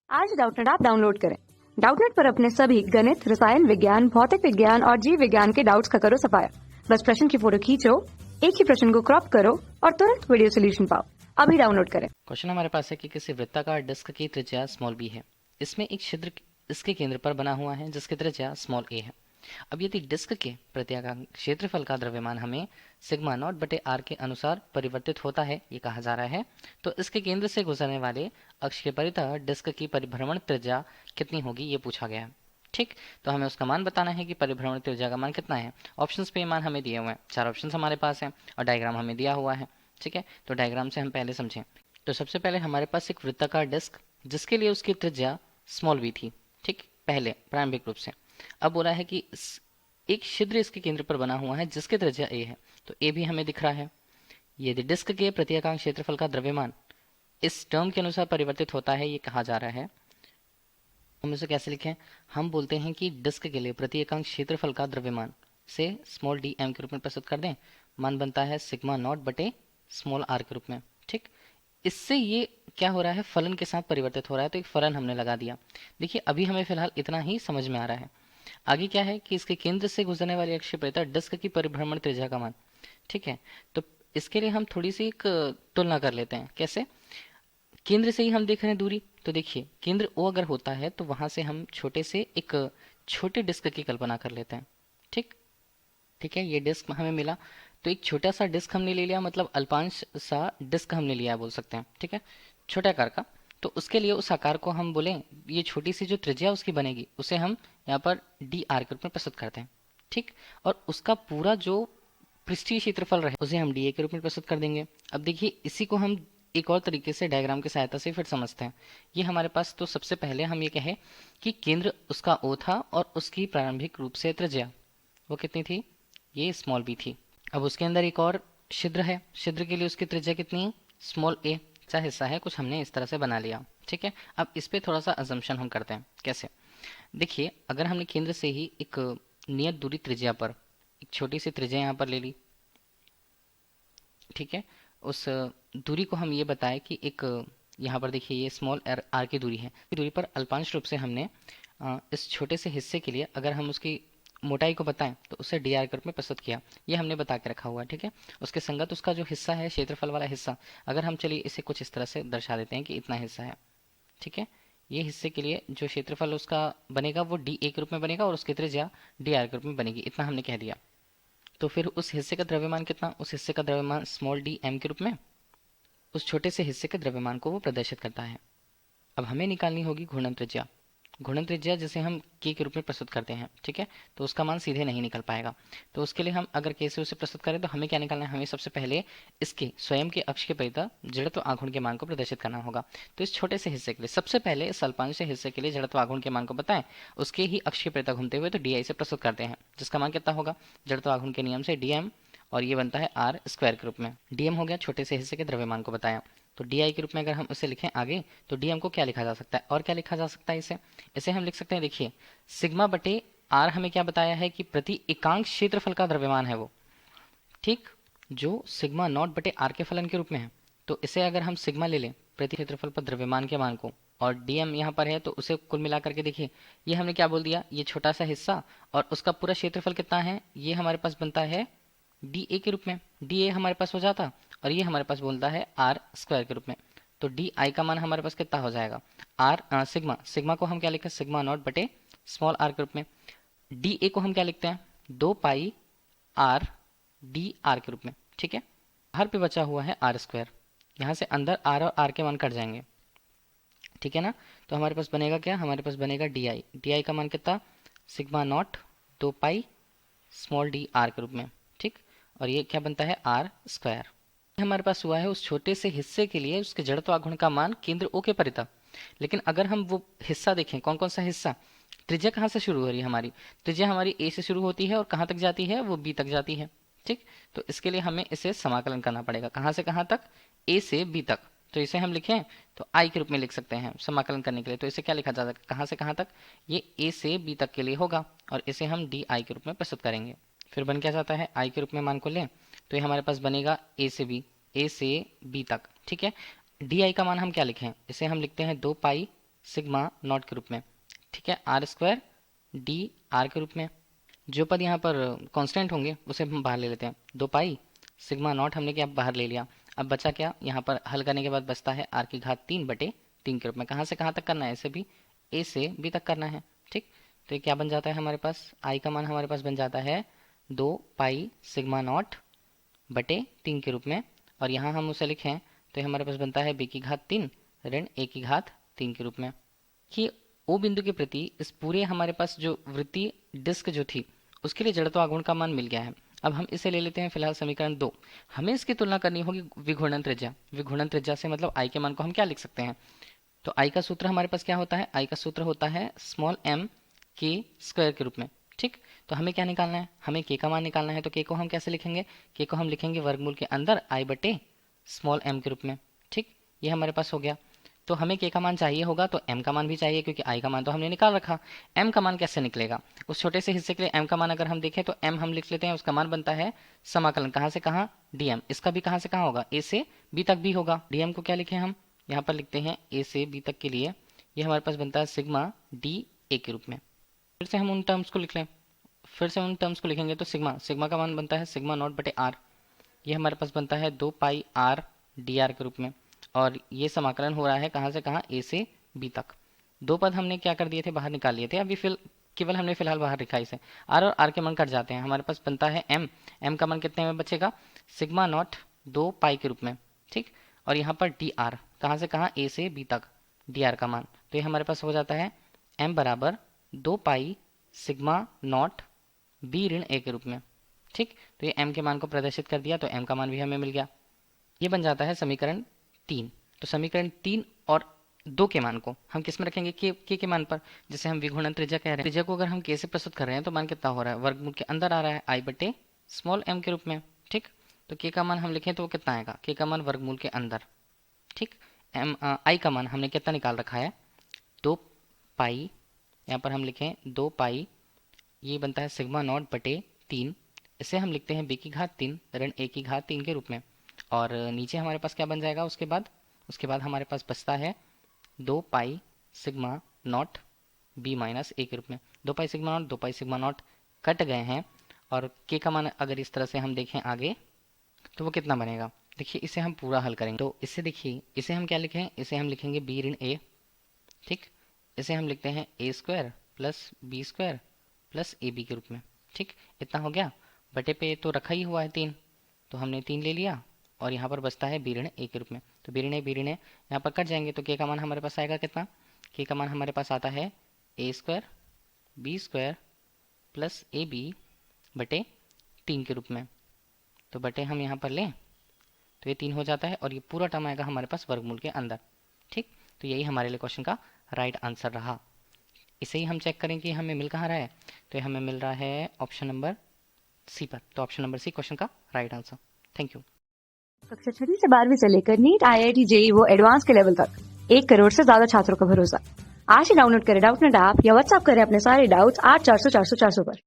आज Doubtnut app download करें। Doubtnut पर अपने सभी गणित, रसायन विज्ञान, भौतिक विज्ञान और जीव विज्ञान के डाउट्स का करो सफाया। बस प्रश्न की फोटो खींचो, एक ही प्रश्न को क्रॉप करो और तुरंत वीडियो सोल्यूशन पाओ। अभी डाउनलोड करें। क्वेश्चन हमारे पास है कि किसी वृत्ताकार डिस्क की त्रिज्या स्मॉल बी है। इसमें एक छिद्र इसके केंद्र पर बना हुआ है जिसकी त्रिज्या स्मॉल ए है। अब यदि डिस्क के प्रत्याकांक क्षेत्रफल का द्रव्यमान हमें सिग्मा नॉट बटे आर के अनुसार परिवर्तित होता है, ये कहा जा रहा है, तो इसके केंद्र से गुजरने वाले अक्ष के परितः डिस्क की परिभ्रमण त्रिज्या कितनी होगी, ये पूछा गया है। ठीक, तो हमें उसका मान बताना है कि परिभ्रमण त्रिज्या का मान कितना है। ऑप्शंस पे ये मान हमें दिए हुए हैं, 4 ऑप्शंस हमारे पास हैं और डायग्राम हमें दिया हुआ है। ठीक है, तो डायग्राम से हम पहले समझें। तो सबसे पहले हमारे पास एक वृत्ताकार डिस्क जिसके लिए उसकी त्रिज्या स्मॉल वी थी। ठीक, पहले प्रारंभिक रूप से। अब बोला है कि एक छिद्र इसके केंद्र पर बना हुआ है जिसकी त्रिज्या ए है, तो ए भी हमें दिख रहा है। यदि डिस्क के प्रत्याकांक क्षेत्रफल का द्रव्यमान इस टर्म के अनुसार परिवर्तित होता है, ये कहा जा रहा है। हम इसे कैसे लिखें? हम बोलते हैं कि डिस्क के लिए प्रत्याकांक क्षेत्रफल का द्रव्यमान से स्मॉल डी एम के रूप में प्रस्तुत कर दें। मान बनता है सिग्मा नॉट बटे स्मॉल आर के रूप में। ठीक, इससे ये क्या हो रहा है, फलन के साथ परिवर्तित हो रहा है, तो एक फलन हमने लगा दिया। देखिए अभी हमें फिलहाल इतना ही समझ में आ रहा है। आगे क्या है कि इसके केंद्र से गुजरने वाली अक्ष पर डिस्क की परिभ्रमण त्रिज्या का मान। ठीक है, तो इसके लिए हम थोड़ी सी एक तुलना कर लेते हैं। कैसे? केंद्र से ही हम देख रहे हैं दूरी, तो देखिए केंद्र ओ अगर होता है तो वहां से हम छोटे से एक छोटे डिस्क की कल्पना कर लेते हैं। ठीक, ठीक है, ये डिस्क हमें मिला, तो एक छोटा सा डिस्क हमने ले लिया, मतलब अल्पांश सा डिस्क हमने लिया है बोल सकते हैं। ठीक है, छोटे आकार का। तो उसके लिए उस आकार को हम बोलें, ये छोटी सी जो त्रिज्या उसकी बनेगी उसे हम यहाँ पर डी आर के रूप में प्रस्तुत करते हैं। ठीक, और उसका पूरा जो पृष्ठीय क्षेत्रफल रहे उसे हम डी ए के रूप में प्रस्तुत कर देंगे। अब देखिए इसी को हम एक और तरीके से डायग्राम की सहायता से फिर समझते हैं। ये हमारे पास, तो सबसे पहले हम ये कहें कि केंद्र उसका ओ था और उसकी प्रारंभिक रूप से त्रिज्या वो कितनी थी, ये स्मॉल बी थी। अब उसके अंदर एक और छिद्र है, छिद्र के लिए उसकी त्रिज्या कितनी है, स्मॉल ए सा हिस्सा है, कुछ हमने इस तरह से बना लिया। ठीक है, अब इस पे थोड़ा सा अजम्पशन हम करते हैं। कैसे? देखिए अगर हमने केंद्र से ही एक नियत दूरी त्रिज्या पर एक छोटी सी त्रिज्या यहाँ पर ले ली। ठीक है, उस दूरी को हम ये बताएं कि एक यहाँ पर देखिए ये स्मॉल आर की दूरी है। दूरी पर अल्पांश रूप से हमने इस छोटे से हिस्से के लिए अगर हम उसकी मोटाई को बताएं तो उसे डी आर के रूप में प्रस्तुत किया, ये हमने बता के रखा हुआ है। ठीक है, उसके संगत उसका जो हिस्सा है, क्षेत्रफल वाला हिस्सा, अगर हम चलिए इसे कुछ इस तरह से दर्शा देते हैं कि इतना हिस्सा है। ठीक है, ये हिस्से के लिए जो क्षेत्रफल उसका बनेगा वो डी ए के रूप में बनेगा और उसकी त्रिज्या डी आर के रूप में बनेगी, इतना हमने कह दिया। तो फिर उस हिस्से का द्रव्यमान कितना, उस हिस्से का द्रव्यमान स्मॉल डी एम के रूप में उस छोटे से हिस्से के द्रव्यमान को वो प्रदर्शित करता है। अब हमें निकालनी होगी घूर्णन त्रिज्या। घूर्णन त्रिज्या जिसे हम के रूप में प्रस्तुत करते हैं। ठीक है, तो उसका मान सीधे नहीं निकल पाएगा, तो उसके लिए हम अगर के से उसे प्रस्तुत करें तो हमें क्या निकालना है, हमें सबसे पहले इसके स्वयं के अक्ष के परितः जड़त्व आघूर्ण के मान को प्रदर्शित करना होगा। तो इस छोटे से हिस्से के लिए सबसे पहले इस अल्पांश हिस्से के लिए जड़त्व आघूर्ण के मान को बताएं, उसके ही अक्ष के परितः घूमते हुए तो डी आई से प्रस्तुत करते हैं, जिसका मान कितना होगा, जड़त्व आघूर्ण के नियम से डी एम, और ये बनता है आर स्क्वायर के रूप में। डीएम हो गया छोटे से हिस्से के द्रव्यमान को बताया। तो डी आई के रूप में अगर हम उसे लिखें आगे, तो डीएम को क्या लिखा जा सकता है, और क्या लिखा जा सकता है इसे, इसे हम लिख सकते हैं, देखिए सिग्मा बटे आर हमें क्या बताया है कि प्रति एकांक क्षेत्रफल का द्रव्यमान है वो। ठीक, जो सिग्मा नॉट बटे आर के फलन के रूप में है, तो इसे अगर हम सिग्मा ले लें प्रति क्षेत्रफल पर द्रव्यमान के मान को, और डीएम यहाँ पर है, तो उसे कुल मिला करके देखिए ये हमने क्या बोल दिया, ये छोटा सा हिस्सा और उसका पूरा क्षेत्रफल कितना है, ये हमारे पास बनता है डी ए के रूप में। डी ए हमारे पास हो जाता और ये हमारे पास बोलता है आर स्क्वायर के रूप में। तो डी आई का मान हमारे पास कितना हो जाएगा, आर सिग्मा, सिग्मा को हम क्या लिखते हैं, सिग्मा नॉट बटे स्मॉल आर के रूप में। डी ए को हम क्या लिखते हैं, 2 पाई आर डी आर के रूप में। ठीक है, बाहर पे बचा हुआ है आर स्क्वायर, यहाँ से अंदर आर और आर के मान कट जाएंगे। ठीक है ना, तो हमारे पास बनेगा क्या, हमारे पास बनेगा डी आई। डी आई का मान कितना, sigma naught 2 pi small D R के रूप में। ठीक, और ये क्या बनता है, आर स्क्वायर। हमारे पास हुआ है उस छोटे से हिस्से के लिए उसके जड़त्व आघूर्ण का मान केंद्र ओ के परितः। लेकिन अगर हम वो हिस्सा देखें, कौन कौन सा हिस्सा, त्रिज्या कहाँ से शुरू हो रही है हमारी, त्रिज्या हमारी ए से शुरू होती है और कहाँ तक जाती है, वो बी तक जाती है। ठीक, तो इसके लिए हमें इसे समाकलन करना पड़ेगा, कहाँ से कहाँ तक, ए से बी तक। तो इसे हम लिखें तो आई के रूप में लिख सकते हैं समाकलन करने के लिए। तो इसे क्या लिखा जा सकता है, कहाँ से कहाँ तक, ये ए से बी तक के लिए होगा और इसे हम डी आई के रूप में प्रस्तुत करेंगे। फिर बन क्या जाता है, आई के रूप में मान को लें तो ये हमारे पास बनेगा ए से बी, ए से बी तक। ठीक है, डी आई का मान हम क्या लिखें, इसे हम लिखते हैं 2 पाई सिग्मा नॉट के रूप में, ठीक है, आर स्क्वायर डी आर के रूप में। जो पद यहाँ पर कांस्टेंट होंगे उसे हम बाहर ले लेते हैं, 2 पाई सिग्मा नॉट हमने क्या बाहर ले लिया। अब बचा क्या, यहाँ पर हल करने के बाद बचता है आर की घात 3 बटे 3 के रूप में। कहाँ से कहाँ तक करना है, ऐसे भी ए से बी तक करना है, ठीक। तो ये क्या बन जाता है हमारे पास, आई का मान हमारे पास बन जाता है 2 पाई सिग्मा नॉट बटे 3 के रूप में। और यहाँ हम उसे लिखें तो ये हमारे पास बनता है बी की घात 3 ऋण ए की घात 3 के रूप में। कि ओ बिंदु के प्रति इस पूरे हमारे पास जो वृत्तीय डिस्क जो थी उसके लिए जड़त्व आघूर्ण का मान मिल गया है। अब हम इसे ले लेते हैं फिलहाल समीकरण 2। हमें इसकी तुलना करनी होगी विघूर्णन त्रिज्या। विघूर्णन त्रिज्या से मतलब आई के मान को हम क्या लिख सकते हैं, तो आई का सूत्र हमारे पास क्या होता है, आई का सूत्र होता है स्मॉल एम के स्क्वायर के रूप में, ठीक। तो हमें क्या निकालना है, हमें के का मान निकालना है। तो के को हम कैसे लिखेंगे, के को हम लिखेंगे वर्गमूल के अंदर आई बटे स्मॉल एम के रूप में, ठीक। ये हमारे पास हो गया। तो हमें के का मान चाहिए होगा तो एम का मान भी चाहिए, क्योंकि आई का मान तो हमने निकाल रखा। एम का मान कैसे निकलेगा, उस छोटे से हिस्से के लिए एम का मान अगर हम देखें तो एम हम लिख लेते हैं, उसका मान बनता है समाकलन कहाँ से कहाँ, डीएम। इसका भी कहाँ से कहाँ होगा, ए से बी तक भी होगा। डीएम को क्या लिखें हम, यहाँ पर लिखते हैं ए से बी तक के लिए ये हमारे पास बनता है सिग्मा डी ए के रूप में। फिर से हम उन टर्म्स को लिख लें, फिर से उन टर्म्स को लिखेंगे तो सिग्मा का मान बनता है सिग्मा नॉट बटे आर, ये हमारे पास बनता है 2 पाई आर डी आर के रूप में। और ये समाकलन हो रहा है कहाँ से कहाँ, ए से बी तक। 2 पद हमने क्या कर दिए थे, बाहर निकाल लिए थे। अभी केवल हमने फिलहाल बाहर लिखा इसे। आर और आर के मान कट जाते हैं, हमारे पास बनता है एम। एम का मान कितने में बचेगा, सिग्मा नॉट 2 पाई के रूप में, ठीक। और यहाँ पर डी आर कहाँ से कहाँ, ए से बी तक डी आर का मान, तो ये हमारे पास हो जाता है एम बराबर 2 पाई सिग्मा नॉट बी ऋण ए के रूप में, ठीक। तो ये m के मान को प्रदर्शित कर दिया, तो m का मान भी हमें मिल गया। ये बन जाता है समीकरण 3। तो समीकरण 3 और 2 के मान को हम किस में रखेंगे, के मान पर। जैसे हम विघूर्णन त्रिज्या कह रहे हैं, त्रिज्या को अगर हम के से प्रस्तुत कर रहे हैं तो मान कितना हो रहा है, वर्गमूल के अंदर आ रहा है आई बटे स्मॉल एम के रूप में, ठीक। तो के का मान हम लिखें तो वो कितना आएगा, के का मान वर्गमूल के अंदर, ठीक। आई का मान हमने कितना निकाल रखा है, 2 पाई, यहाँ पर हम लिखें 2 पाई, ये बनता है सिग्मा नॉट बटे 3। इसे हम लिखते हैं बी की घात 3 ऋण ए की घात 3 के रूप में। और नीचे हमारे पास क्या बन जाएगा, उसके बाद हमारे पास बचता है 2 pi sigma naught B minus A के रूप में। 2 pi sigma naught 2 pi sigma naught cut गए हैं, और के का मान अगर इस तरह से हम देखें आगे तो वो कितना बनेगा। देखिए इसे हम पूरा हल करेंगे तो इससे देखिए इसे हम क्या लिखें, इसे हम लिखेंगे बी ऋण ए, ठीक। इसे हम लिखते हैं A square plus B square plus A B के रूप में, ठीक। इतना हो गया। बटे पे तो रखा ही हुआ है 3, तो हमने 3 ले लिया, और यहाँ पर बचता है बी ऋण ए के रूप में। तो बी ऋण ए यहाँ पर कट जाएंगे, तो के का मान हमारे पास आएगा कितना, के का मान हमारे पास आता है A square B square plus A B बटे 3 के रूप में। तो बटे हम यहाँ पर लें तो ये 3 हो जाता है, और ये पूरा टर्म आएगा हमारे पास वर्गमूल के अंदर, ठीक। तो यही हमारे लिए क्वेश्चन का राइट आंसर रहा। इसे ही हम चेक करें कि हमें मिल कहाँ रहा है, तो हमें मिल रहा है ऑप्शन नंबर सी पर। तो ऑप्शन नंबर सी क्वेश्चन का राइट आंसर। Thank you. कक्षा 6 से 12वीं से लेकर नीट, IIT, JEE वो एडवांस के लेवल तक 1 करोड़ से ज्यादा छात्रों का भरोसा। आज ही डाउनलोड करें डाउटनेट ऐप या व्हाट्सएप करें अपने सारे डाउट्स 8400 400 400 पर।